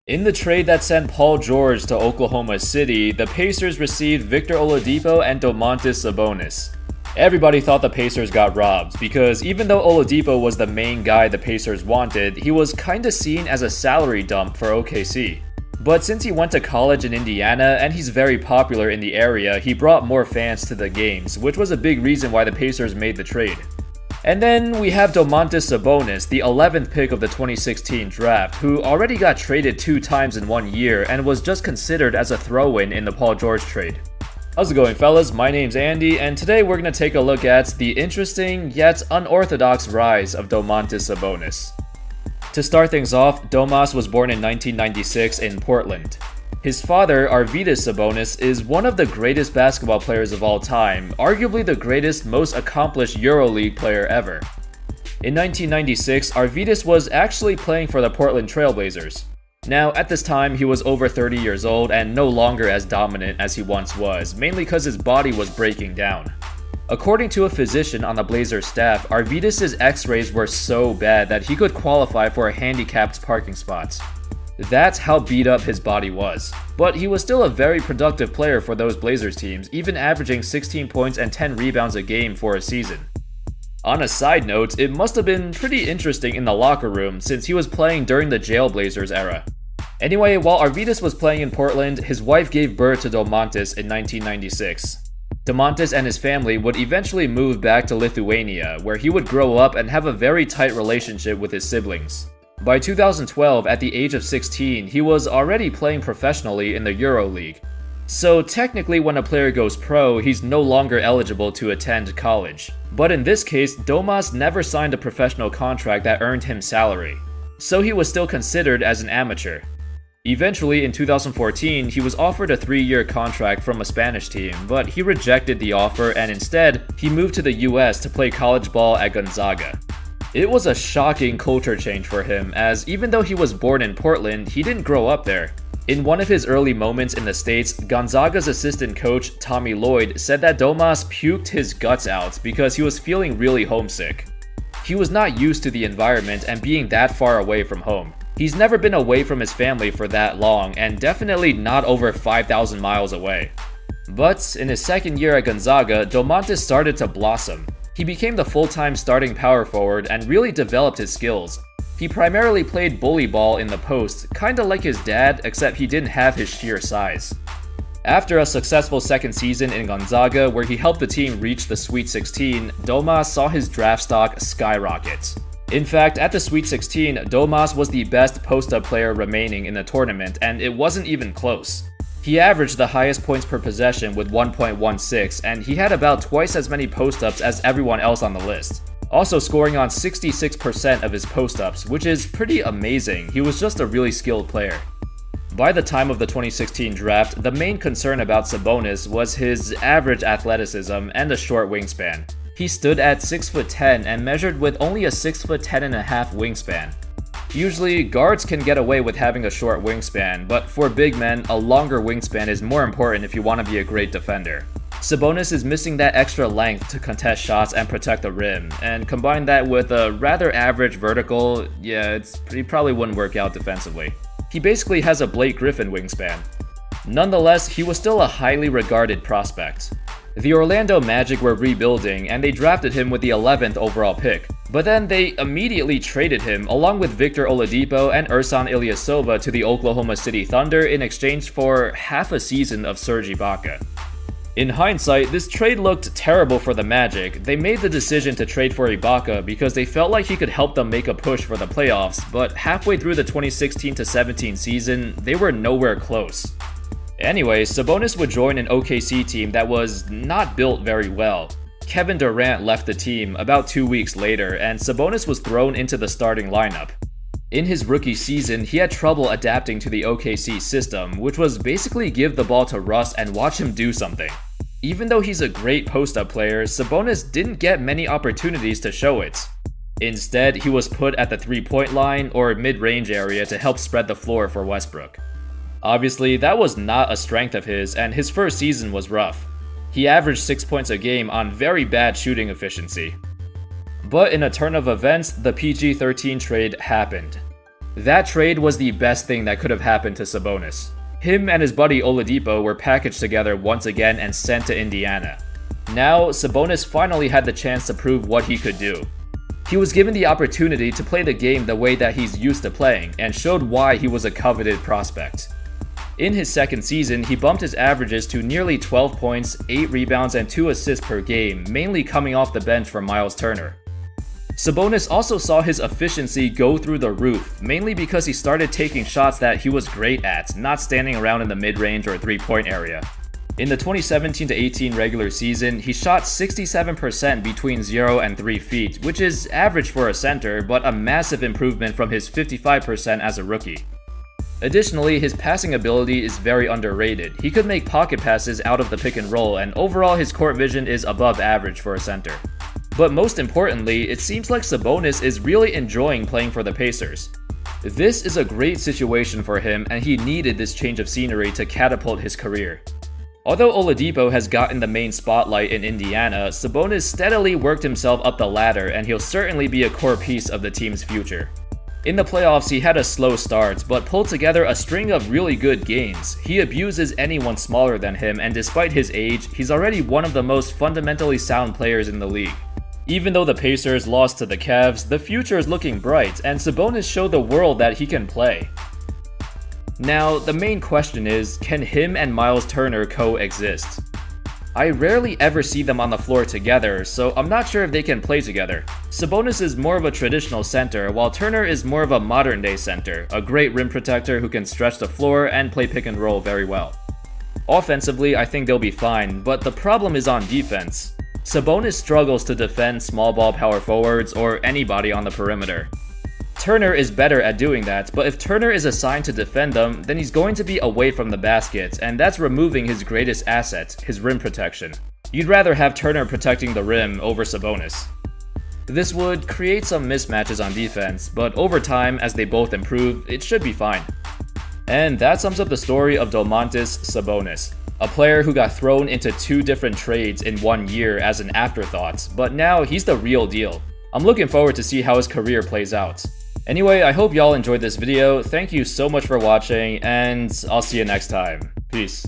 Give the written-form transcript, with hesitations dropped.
In the trade that sent Paul George to Oklahoma City, the Pacers received Victor Oladipo and Domantas Sabonis. Everybody thought the Pacers got robbed, because even though Oladipo was the main guy the Pacers wanted, he was kinda seen as a salary dump for OKC. But since he went to college in Indiana and he's very popular in the area, he brought more fans to the games, which was a big reason why the Pacers made the trade. And then we have Domantas Sabonis, the 11th pick of the 2016 draft, who already got traded 2 times in 1 year and was just considered as a throw-in in the Paul George trade. How's it going, fellas? My name's Andy, and today we're going to take a look at the interesting yet unorthodox rise of Domantas Sabonis. To start things off, Domas was born in 1996 in Portland. His father, Arvydas Sabonis, is one of the greatest basketball players of all time, arguably the greatest, most accomplished EuroLeague player ever. In 1996, Arvydas was actually playing for the Portland Trail Blazers. Now, at this time, he was over 30 years old and no longer as dominant as he once was, mainly because his body was breaking down. According to a physician on the Blazers staff, Arvydas' x-rays were so bad that he could qualify for a handicapped parking spot. That's how beat up his body was. But he was still a very productive player for those Blazers teams, even averaging 16 points and 10 rebounds a game for a season. On a side note, it must have been pretty interesting in the locker room since he was playing during the Jail Blazers era. Anyway, while Arvydas was playing in Portland, his wife gave birth to Domantas in 1996. Domantas and his family would eventually move back to Lithuania, where he would grow up and have a very tight relationship with his siblings. By 2012, at the age of 16, he was already playing professionally in the EuroLeague. So technically when a player goes pro, he's no longer eligible to attend college. But in this case, Domas never signed a professional contract that earned him salary. So he was still considered as an amateur. Eventually, in 2014, he was offered a 3-year contract from a Spanish team, but he rejected the offer and instead, he moved to the US to play college ball at Gonzaga. It was a shocking culture change for him, as even though he was born in Portland, he didn't grow up there. In one of his early moments in the States, Gonzaga's assistant coach, Tommy Lloyd, said that Domas puked his guts out because he was feeling really homesick. He was not used to the environment and being that far away from home. He's never been away from his family for that long, and definitely not over 5,000 miles away. But in his second year at Gonzaga, Domantas started to blossom. He became the full-time starting power forward and really developed his skills. He primarily played bully ball in the post, kinda like his dad, except he didn't have his sheer size. After a successful second season in Gonzaga where he helped the team reach the Sweet 16, Domas saw his draft stock skyrocket. In fact, at the Sweet 16, Domas was the best post-up player remaining in the tournament, and it wasn't even close. He averaged the highest points per possession with 1.16, and he had about twice as many post-ups as everyone else on the list. Also scoring on 66% of his post-ups, which is pretty amazing. He was just a really skilled player. By the time of the 2016 draft, the main concern about Sabonis was his average athleticism and a short wingspan. He stood at 6'10" and measured with only a 6'10.5" wingspan. Usually, guards can get away with having a short wingspan, but for big men, a longer wingspan is more important if you want to be a great defender. Sabonis is missing that extra length to contest shots and protect the rim, and combine that with a rather average vertical, he probably wouldn't work out defensively. He basically has a Blake Griffin wingspan. Nonetheless, he was still a highly regarded prospect. The Orlando Magic were rebuilding, and they drafted him with the 11th overall pick. But then they immediately traded him along with Victor Oladipo and Ersan Ilyasova to the Oklahoma City Thunder in exchange for half a season of Serge Ibaka. In hindsight, this trade looked terrible for the Magic. They made the decision to trade for Ibaka because they felt like he could help them make a push for the playoffs, but halfway through the 2016-17 season, they were nowhere close. Anyway, Sabonis would join an OKC team that was not built very well. Kevin Durant left the team about 2 weeks later, and Sabonis was thrown into the starting lineup. In his rookie season, he had trouble adapting to the OKC system, which was basically give the ball to Russ and watch him do something. Even though he's a great post-up player, Sabonis didn't get many opportunities to show it. Instead, he was put at the three-point line or mid-range area to help spread the floor for Westbrook. Obviously, that was not a strength of his, and his first season was rough. He averaged 6 points a game on very bad shooting efficiency. But in a turn of events, the PG-13 trade happened. That trade was the best thing that could have happened to Sabonis. Him and his buddy Oladipo were packaged together once again and sent to Indiana. Now, Sabonis finally had the chance to prove what he could do. He was given the opportunity to play the game the way that he's used to playing, and showed why he was a coveted prospect. In his second season, he bumped his averages to nearly 12 points, 8 rebounds, and 2 assists per game, mainly coming off the bench for Miles Turner. Sabonis also saw his efficiency go through the roof, mainly because he started taking shots that he was great at, not standing around in the mid-range or three-point area. In the 2017-18 regular season, he shot 67% between 0 and 3 feet, which is average for a center, but a massive improvement from his 55% as a rookie. Additionally, his passing ability is very underrated. He could make pocket passes out of the pick and roll, and overall his court vision is above average for a center. But most importantly, it seems like Sabonis is really enjoying playing for the Pacers. This is a great situation for him, and he needed this change of scenery to catapult his career. Although Oladipo has gotten the main spotlight in Indiana, Sabonis steadily worked himself up the ladder, and he'll certainly be a core piece of the team's future. In the playoffs, he had a slow start, but pulled together a string of really good games. He abuses anyone smaller than him, and despite his age, he's already one of the most fundamentally sound players in the league. Even though the Pacers lost to the Cavs, the future is looking bright, and Sabonis showed the world that he can play. Now, the main question is, can him and Miles Turner coexist? I rarely ever see them on the floor together, so I'm not sure if they can play together. Sabonis is more of a traditional center, while Turner is more of a modern-day center, a great rim protector who can stretch the floor and play pick and roll very well. Offensively, I think they'll be fine, but the problem is on defense. Sabonis struggles to defend small ball power forwards or anybody on the perimeter. Turner is better at doing that, but if Turner is assigned to defend them, then he's going to be away from the basket, and that's removing his greatest asset, his rim protection. You'd rather have Turner protecting the rim over Sabonis. This would create some mismatches on defense, but over time, as they both improve, it should be fine. And that sums up the story of Domantas Sabonis, a player who got thrown into 2 different trades in 1 year as an afterthought, but now he's the real deal. I'm looking forward to see how his career plays out. Anyway, I hope y'all enjoyed this video. Thank you so much for watching, and I'll see you next time. Peace.